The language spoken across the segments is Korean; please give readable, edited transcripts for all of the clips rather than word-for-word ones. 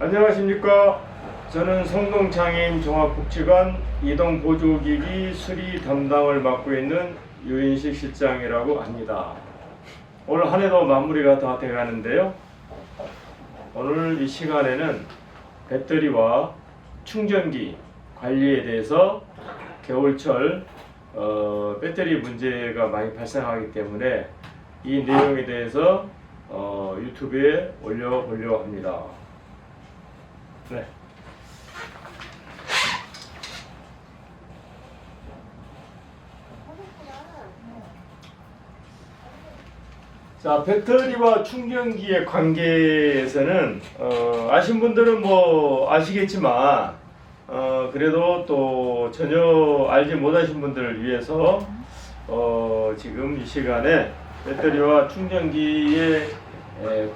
안녕하십니까. 저는 성동창임 종합복지관 이동보조기기 수리 담당을 맡고 있는 유인식 실장이라고 합니다. 오늘 한 해도 마무리가 다 돼가는데요. 오늘 이 시간에는 배터리와 충전기 관리에 대해서 겨울철 배터리 문제가 많이 발생하기 때문에 이 내용에 대해서 유튜브에 올려보려고 합니다. 네. 자, 배터리와 충전기의 관계에서는 아신 분들은 뭐 아시겠지만 그래도 또 전혀 알지 못하신 분들을 위해서 지금 이 시간에 배터리와 충전기의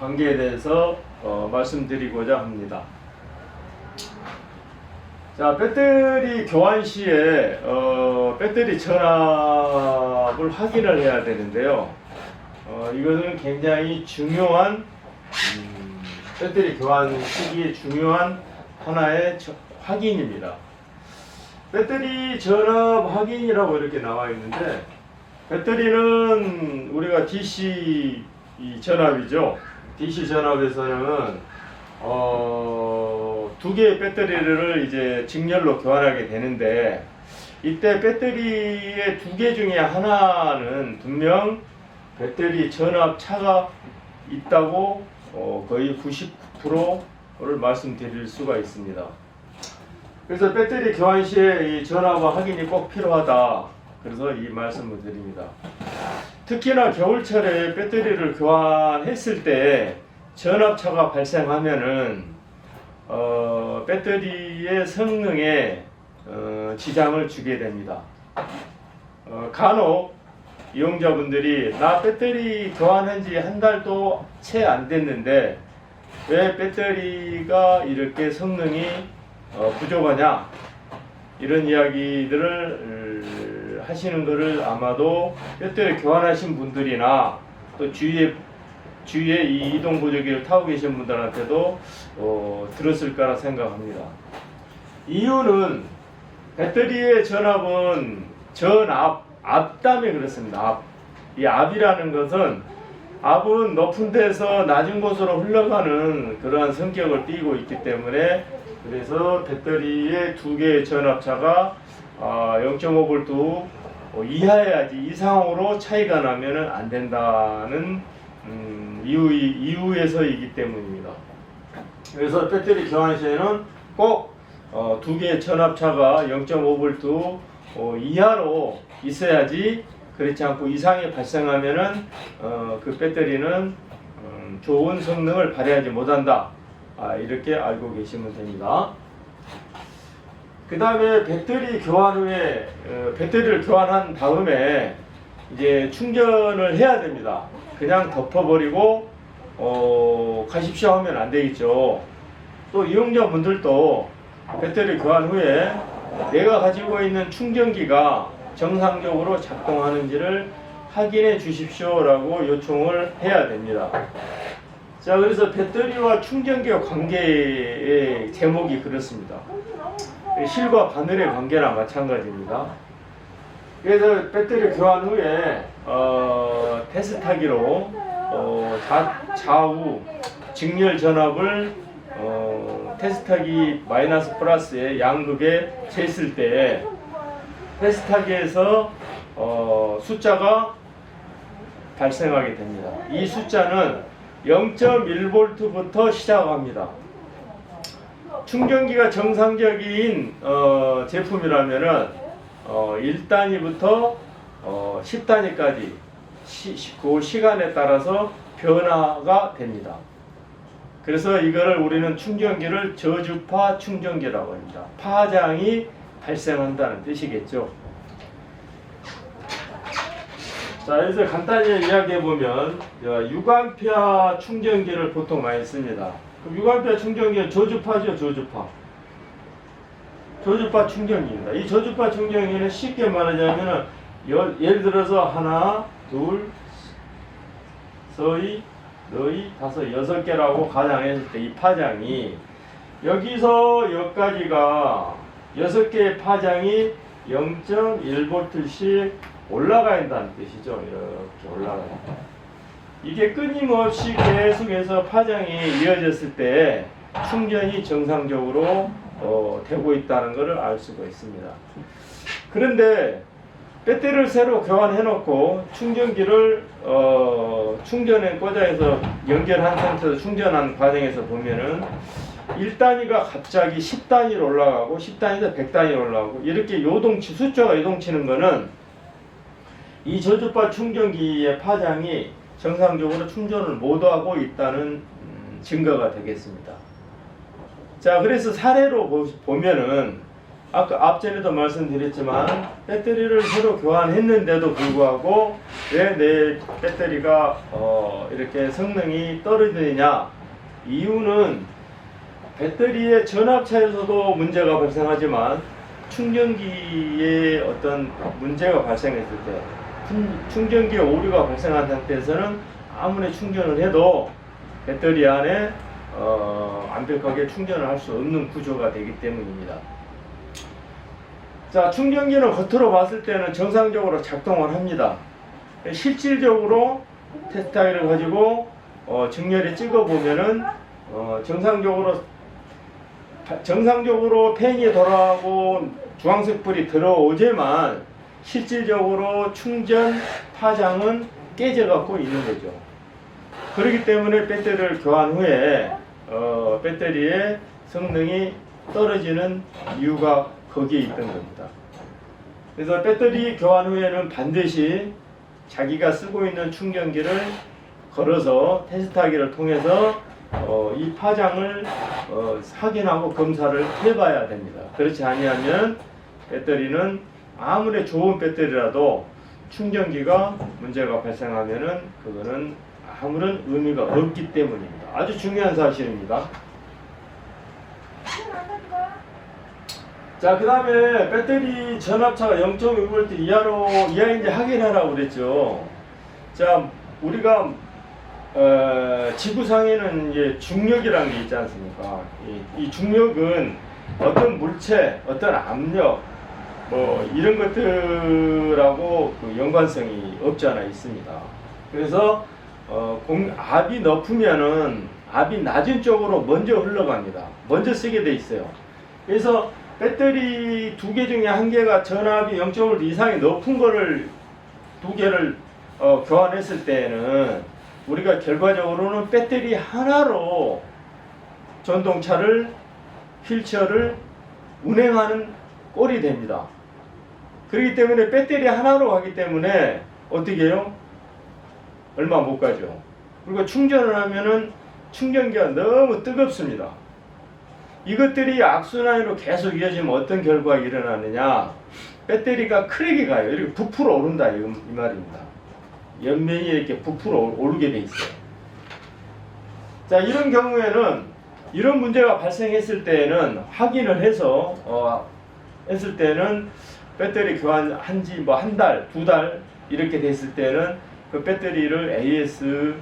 관계에 대해서 말씀드리고자 합니다. 자, 배터리 교환 시에 배터리 전압을 확인을 해야 되는데요. 이것은 굉장히 중요한 배터리 교환 시기에 중요한 하나의 확인입니다. 배터리 전압 확인이라고 이렇게 나와 있는데, 배터리는 우리가 DC 전압이죠. DC 전압에서는 두 개의 배터리를 이제 직렬로 교환하게 되는데, 이때 배터리의 두 개 중에 하나는 분명 배터리 전압 차가 있다고 거의 99%를 말씀드릴 수가 있습니다. 그래서 배터리 교환 시에 이 전압과 확인이 꼭 필요하다. 그래서 이 말씀을 드립니다. 특히나 겨울철에 배터리를 교환했을 때 전압차가 발생하면은 배터리의 성능에 지장을 주게 됩니다. 간혹 이용자분들이 나 배터리 교환한 지 한 달도 채 안 됐는데 왜 배터리가 이렇게 성능이 부족하냐, 이런 이야기들을 하시는 것을 아마도 배터리 교환하신 분들이나 또 주위에 이 이동보조기를 타고 계신 분들한테도 들었을 거라 생각합니다. 이유는 배터리의 전압은 압담에 그렇습니다. 이 압이라는 것은, 압은 높은 데서 낮은 곳으로 흘러가는 그러한 성격을 띠고 있기 때문에, 그래서 배터리의 두 개의 전압차가 0.5V 이하여야지, 이상으로 차이가 나면은 안 된다는 이유에서이기 때문입니다. 그래서 배터리 교환 시에는 꼭 두 개의 전압차가 0.5V 이하로 있어야지, 그렇지 않고 이상이 발생하면은 그 배터리는 좋은 성능을 발휘하지 못한다. 이렇게 알고 계시면 됩니다. 그 다음에 배터리 교환 후에 배터리를 교환한 다음에 이제 충전을 해야 됩니다. 그냥 덮어버리고 가십시오 하면 안 되겠죠. 또 이용자분들도 배터리 교환 후에 내가 가지고 있는 충전기가 정상적으로 작동하는지를 확인해 주십시오 라고 요청을 해야 됩니다. 자, 그래서 배터리와 충전기의 관계의 제목이 그렇습니다. 실과 바늘의 관계나 마찬가지입니다. 그래서 배터리 교환 후에 테스트하기로 좌우 직렬 전압을 테스트하기 마이너스 플러스의 양극에 쟀을 때 테스트하기에서 숫자가 발생하게 됩니다. 이 숫자는 0.1V부터 시작합니다. 충전기가 정상적인 제품이라면은 1단위부터 10단위까지 그 시간에 따라서 변화가 됩니다. 그래서 이거를 우리는 충전기를 저주파 충전기라고 합니다. 파장이 발생한다는 뜻이겠죠. 자, 여기서 간단히 이야기해 보면 6A 충전기를 보통 많이 씁니다. 6A 충전기는 저주파죠, 저주파 충전기입니다. 이 저주파 충전기는 쉽게 말하자면 예를 들어서 하나, 둘, 서희, 너희, 다섯, 6개라고 가정했을 때 이 파장이 여기서 여기까지가 6개의 파장이 0.1V씩 올라가야 한다는 뜻이죠. 이렇게 올라가요. 이게 끊임없이 계속해서 파장이 이어졌을 때 충전이 정상적으로 되고 있다는 것을 알 수가 있습니다. 그런데 배터리를 새로 교환해 놓고 충전기를 충전에 꽂아서 연결한 상태에서 충전한 과정에서 보면은 1단위가 갑자기 10단위로 올라가고 10단위에서 100단위로 올라가고 이렇게 숫자가 요동치는 거는 이 저주파 충전기의 파장이 정상적으로 충전을 못하고 있다는 증거가 되겠습니다. 자, 그래서 사례로 보면은 아까 앞전에도 말씀드렸지만 배터리를 새로 교환했는데도 불구하고 왜 내 배터리가 이렇게 성능이 떨어지느냐, 이유는 배터리의 전압차에서도 문제가 발생하지만 충전기에 어떤 문제가 발생했을 때 충전기에 오류가 발생한 상태에서는 아무리 충전을 해도 배터리 안에 완벽하게 충전을 할 수 없는 구조가 되기 때문입니다. 자, 충전기는 겉으로 봤을 때는 정상적으로 작동을 합니다. 실질적으로 테스터기를 가지고 정렬에 찍어 보면은 정상적으로 팬이 돌아가고 주황색 불이 들어오지만 실질적으로 충전 파장은 깨져 갖고 있는 거죠. 그렇기 때문에 배터리를 교환 후에 배터리의 성능이 떨어지는 이유가 거기에 있던 겁니다. 그래서 배터리 교환 후에는 반드시 자기가 쓰고 있는 충전기를 걸어서 테스트하기를 통해서 이 파장을 확인하고 검사를 해봐야 됩니다. 그렇지 아니하면 배터리는 아무리 좋은 배터리라도 충전기가 문제가 발생하면은 그거는 아무런 의미가 없기 때문입니다. 아주 중요한 사실입니다. 자, 그 다음에 배터리 전압차가 0.5V 이하인지 확인하라고 그랬죠. 자, 우리가 지구상에는 이제 중력이라는 게 있지 않습니까? 이 중력은 어떤 물체, 어떤 압력, 뭐 이런 것들하고 그 연관성이 없지 않아 있습니다. 그래서 압이 높으면은 압이 낮은 쪽으로 먼저 흘러갑니다. 먼저 쓰게 돼 있어요. 그래서 배터리 2개 중에 1개가 전압이 0.5V 이상이 높은 거를 2개를 교환했을 때는 우리가 결과적으로는 배터리 하나로 전동차를 휠체어를 운행하는 꼴이 됩니다. 그렇기 때문에 배터리 하나로 가기 때문에 어떻게 해요? 얼마 못 가죠. 그리고 충전을 하면은 충전기가 너무 뜨겁습니다. 이것들이 악순환으로 계속 이어지면 어떤 결과가 일어나느냐, 배터리가 크랙이 가요. 이렇게 부풀어 오른다 이 말입니다. 옆면이 이렇게 부풀어 오르게 돼 있어요. 자, 이런 경우에는 이런 문제가 발생했을 때는 확인을 해서 했을 때는 배터리 교환한 지 뭐 한 달, 2달 이렇게 됐을 때는 그 배터리를 AS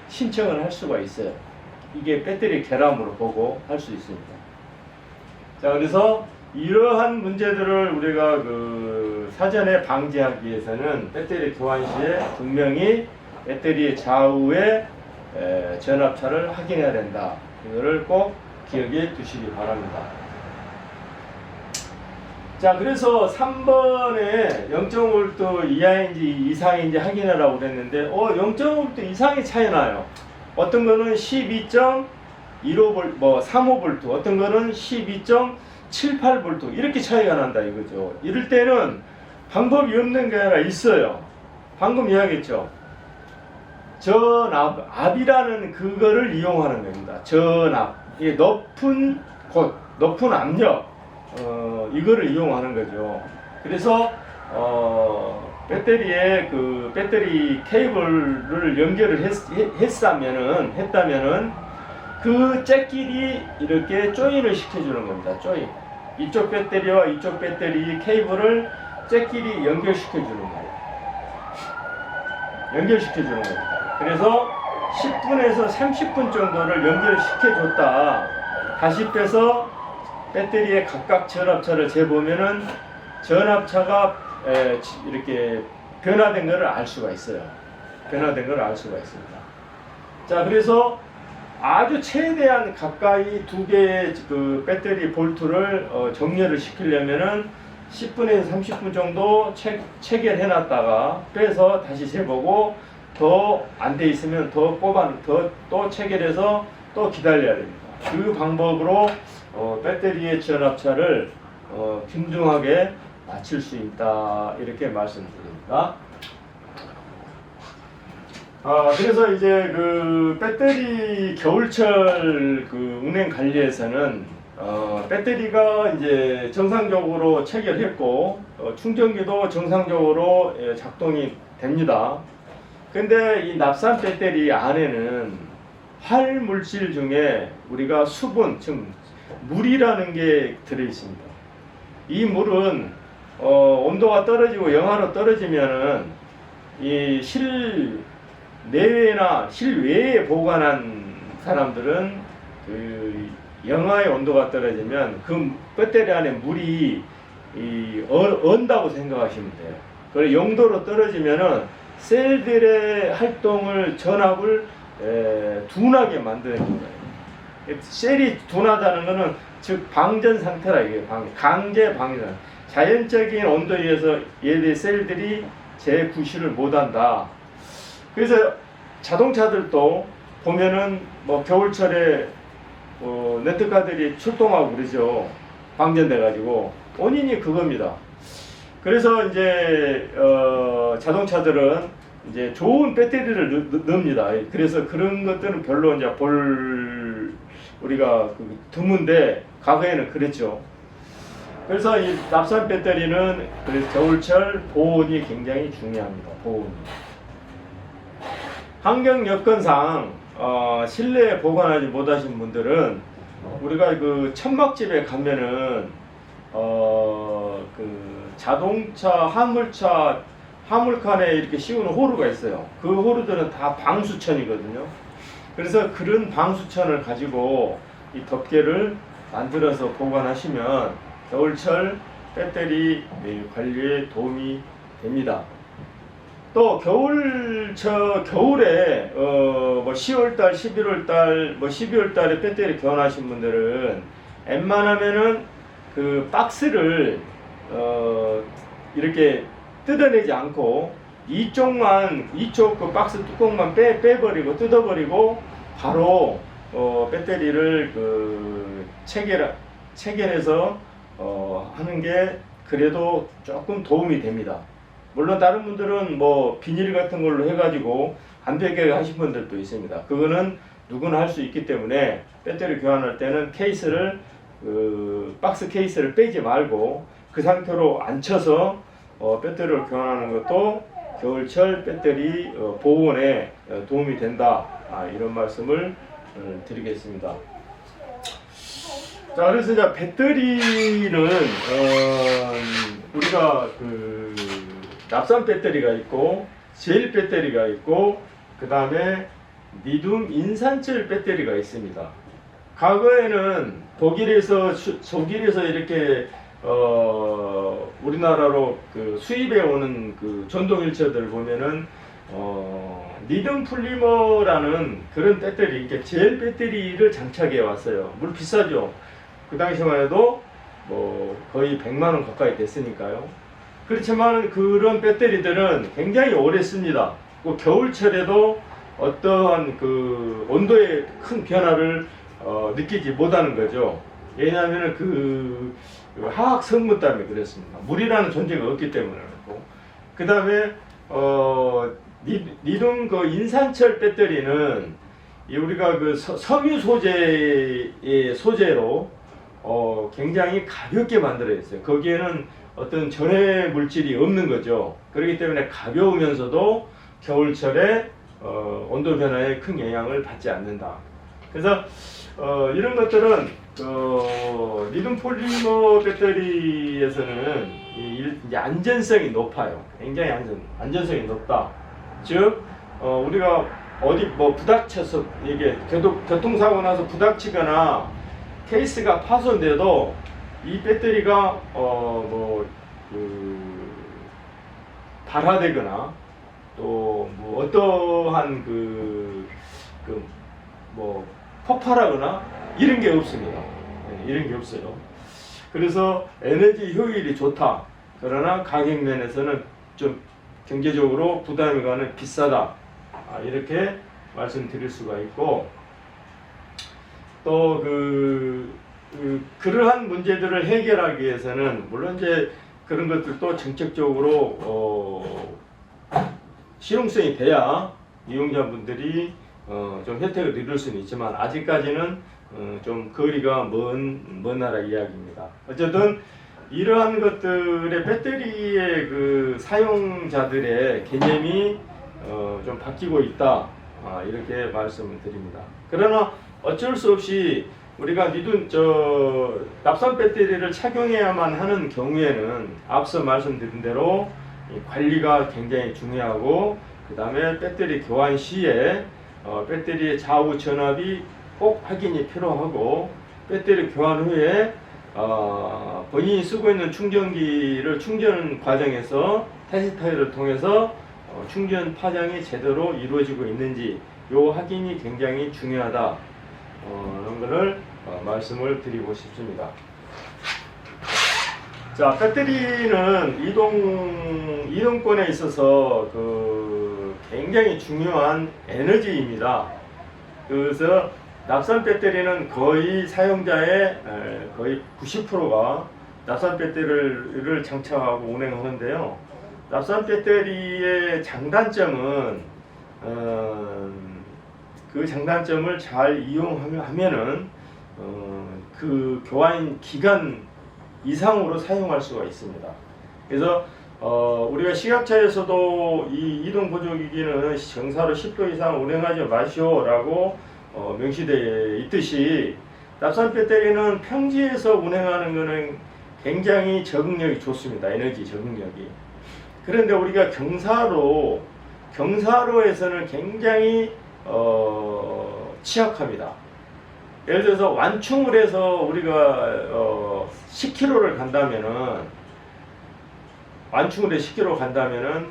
신청을 할 수가 있어요. 이게 배터리 결함으로 보고 할 수 있습니다. 자, 그래서 이러한 문제들을 우리가 그 사전에 방지하기 위해서는 배터리 교환 시에 분명히 배터리 좌우의 전압차를 확인해야 된다. 이거를 꼭 기억해 두시기 바랍니다. 자, 그래서 3번에 0.5V 이하인지 이상인지 확인하라고 그랬는데 0.5V 이상이 차이 나요. 어떤 거는 12.15V, 뭐 35V, 어떤 거는 12.78V 이렇게 차이가 난다 이거죠. 이럴 때는 방법이 없는 게 아니라 있어요. 방금 이야기했죠. 압이라는 그거를 이용하는 겁니다. 전압, 이게 높은 곳, 높은 압력, 이거를 이용하는 거죠. 그래서 배터리에 그 배터리 케이블을 연결을 했다면은 그 잭끼리 이렇게 조인을 시켜주는 겁니다. 조인. 이쪽 배터리와 이쪽 배터리 케이블을 잭끼리 연결시켜주는 거예요. 연결시켜주는 겁니다. 그래서 10분에서 30분 정도를 연결시켜줬다. 다시 빼서 배터리의 각각 전압차를 재보면은 전압차가 이렇게 변화된 것을 알 수가 있어요. 변화된 것을 알 수가 있습니다. 자, 그래서 아주 최대한 가까이 두 개의 그 배터리 볼트를 정렬을 시키려면은 10분에서 30분 정도 체결해 놨다가 빼서 다시 재보고, 더 안 돼 있으면 더 또 체결해서 또 기다려야 됩니다. 그 방법으로 배터리의 전압차를 균등하게 맞출 수 있다, 이렇게 말씀드립니다. 그래서 이제 그 배터리 겨울철 그 운행 관리에서는 배터리가 이제 정상적으로 체결했고 충전기도 정상적으로 작동이 됩니다. 근데 이 납산 배터리 안에는 활 물질 중에 우리가 수분, 즉 물이라는 게 들어 있습니다. 이 물은 온도가 떨어지고 영하로 떨어지면은 이 실내외나 실외에 보관한 사람들은 그 영하의 온도가 떨어지면 그 배터리 안에 물이 언다고 생각하시면 돼요. 그리고 0도로 떨어지면은 셀들의 활동을, 전압을 둔하게 만드는 거예요. 셀이 둔하다는 것은 즉 방전 상태라, 이게 강제 방전. 자연적인 온도에 의해서 얘들 셀들이 재구실을 못한다. 그래서 자동차들도 보면은 뭐 겨울철에 렌트카들이 출동하고 그러죠. 방전돼 가지고. 원인이 그겁니다. 그래서 이제 자동차들은 이제 좋은 배터리를 넣습니다. 그래서 그런 것들은 별로 이제 우리가 드문데 과거에는 그랬죠. 그래서 이 납산 배터리는 그래서 겨울철 보온이 굉장히 중요합니다. 보온. 환경 여건상 실내에 보관하지 못하신 분들은 우리가 그 천막집에 가면은 그 자동차, 화물칸에 이렇게 씌우는 호루가 있어요. 그 호루들은 다 방수천이거든요. 그래서 그런 방수천을 가지고 이 덮개를 만들어서 보관하시면 겨울철 배터리 관리에 도움이 됩니다. 또 겨울에 뭐 10월달, 11월달, 뭐 12월달에 배터리 교환하신 분들은 웬만하면은 그 박스를 이렇게 뜯어내지 않고 이쪽 그 박스 뚜껑만 빼버리고 뜯어버리고 바로 배터리를 그 체결해서 하는 게 그래도 조금 도움이 됩니다. 물론 다른 분들은 뭐 비닐 같은 걸로 해가지고 안 되게 하신 분들도 있습니다. 그거는 누구나 할 수 있기 때문에 배터리 교환할 때는 케이스를 박스 케이스를 빼지 말고 그 상태로 앉혀서 배터리를 교환하는 것도 겨울철 배터리 보온에 도움이 된다, 이런 말씀을 드리겠습니다. 자, 그래서 이제 배터리는 우리가 그 납산 배터리가 있고 젤 배터리가 있고 그 다음에 리튬 인산철 배터리가 있습니다. 과거에는 독일에서 이렇게 우리나라로 그 수입해 오는 그 전동일체들 보면은 리튬 폴리머라는 그런 배터리, 이렇게 젤 배터리를 장착해 왔어요. 물론 비싸죠. 그 당시만 해도 뭐 거의 100만 원 가까이 됐으니까요. 그렇지만 그런 배터리들은 굉장히 오래 씁니다. 겨울철에도 어떠한 그 온도의 큰 변화를 느끼지 못하는 거죠. 왜냐하면 그 화학 성분 때문에 그렇습니다. 물이라는 존재가 없기 때문에 그렇고. 그 다음에 리튬 그 인산철 배터리는 우리가 그 섬유 소재의 소재로 굉장히 가볍게 만들어 있어요. 거기에는 어떤 전해 물질이 없는 거죠. 그렇기 때문에 가벼우면서도 겨울철에 온도 변화에 큰 영향을 받지 않는다. 그래서 이런 것들은 리튬 폴리머 배터리에서는 이제 안전성이 높아요. 굉장히 안전성이 높다. 즉 우리가 어디 뭐 부닥쳐서 이게 교통사고 나서 부닥치거나 케이스가 파손돼도 이 배터리가 발화되거나 또 뭐 어떠한 폭발하거나 이런 게 없습니다. 이런 게 없어요. 그래서 에너지 효율이 좋다. 그러나 가격 면에서는 좀 경제적으로 부담이 가는 비싸다. 이렇게 말씀드릴 수가 있고, 또 그러한 문제들을 해결하기 위해서는 물론 이제 그런 것들도 정책적으로 실용성이 돼야 이용자분들이 좀 혜택을 누릴 수는 있지만 아직까지는 좀 거리가 먼 나라 이야기입니다. 어쨌든 이러한 것들의 배터리의 그 사용자들의 개념이 좀 바뀌고 있다. 이렇게 말씀을 드립니다. 그러나 어쩔 수 없이 우리가 납산 배터리를 착용해야만 하는 경우에는 앞서 말씀드린 대로 관리가 굉장히 중요하고, 그 다음에 배터리 교환 시에 배터리의 좌우 전압이 꼭 확인이 필요하고, 배터리 교환 후에 본인이 쓰고 있는 충전기를 충전 과정에서 테스터를 통해서 충전 파장이 제대로 이루어지고 있는지 요 확인이 굉장히 중요하다. 이런 거를 말씀을 드리고 싶습니다. 자, 배터리는 이동권에 있어서 굉장히 중요한 에너지입니다. 그래서 납산 배터리는 거의 사용자의 거의 90%가 납산 배터리를 장착하고 운행하는데요. 납산 배터리의 장단점은 그 장단점을 잘 이용하면은 그 교환 기간 이상으로 사용할 수가 있습니다. 그래서 우리가 시각차에서도 이 이동 보조기기는 정사로 10도 이상 운행하지 마시오라고 명시되어 있듯이, 납산 배터리는 평지에서 운행하는 것은 굉장히 적응력이 좋습니다. 에너지 적응력이. 그런데 우리가 경사로에서는 굉장히 취약합니다. 예를 들어서 완충을 해서 우리가 10km를 간다면은, 완충을 해서 10km 간다면은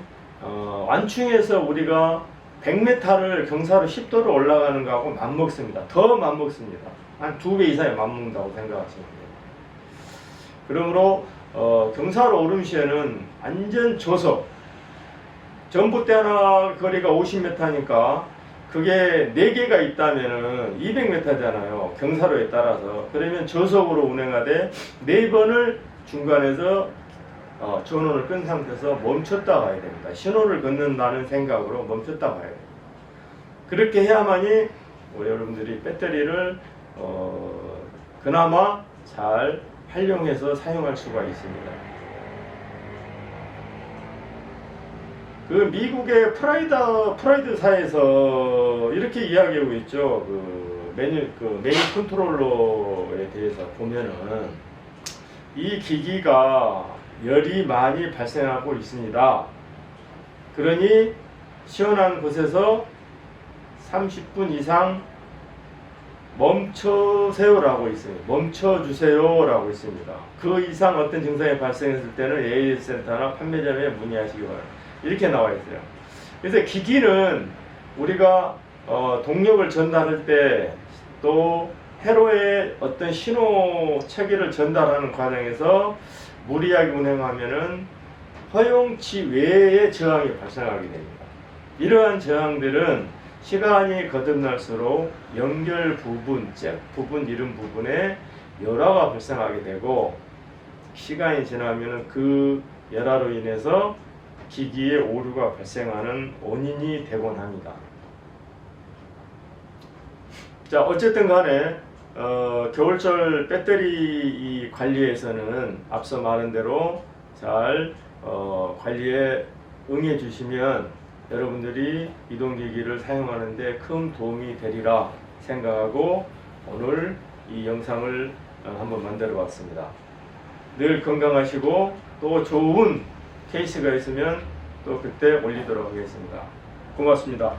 완충해서 우리가 100m를 경사로 10도로 올라가는 거하고 맞먹습니다. 더 맞먹습니다. 한 2배 이상이 맞먹는다고 생각하시면 돼요. 그러므로 경사로 오름 시에는 완전 저속, 전봇대 하나 거리가 50m니까 그게 4개가 있다면은 200m잖아요. 경사로에 따라서. 그러면 저속으로 운행하되 4번을 중간에서 전원을 끈 상태에서 멈췄다 가야 됩니다. 신호를 걷는다는 생각으로 멈췄다 가야 됩니다. 그렇게 해야만이 여러분들이 배터리를 그나마 잘 활용해서 사용할 수가 있습니다. 그 미국의 프라이드사에서 이렇게 이야기하고 있죠. 메뉴 컨트롤러에 대해서 보면은 이 기기가 열이 많이 발생하고 있습니다. 그러니 시원한 곳에서 30분 이상 멈춰세요라고 있습니다. 멈춰주세요라고 있습니다. 그 이상 어떤 증상이 발생했을 때는 AS센터나 판매점에 문의하시기 바랍니다. 이렇게 나와 있어요. 그래서 기기는 우리가 동력을 전달할 때, 또 회로에 어떤 신호 체계를 전달하는 과정에서 무리하게 운행하면은 허용치 외의 저항이 발생하게 됩니다. 이러한 저항들은 시간이 거듭날수록 연결 부분, 잭 부분, 이런 부분에 열화가 발생하게 되고, 시간이 지나면은 그 열화로 인해서 기기에 오류가 발생하는 원인이 되곤 합니다. 자, 어쨌든 간에 겨울철 배터리 관리에서는 앞서 말한 대로 잘 관리에 응해 주시면 여러분들이 이동기기를 사용하는데 큰 도움이 되리라 생각하고 오늘 이 영상을 한번 만들어 봤습니다. 늘 건강하시고 또 좋은 케이스가 있으면 또 그때 올리도록 하겠습니다. 고맙습니다.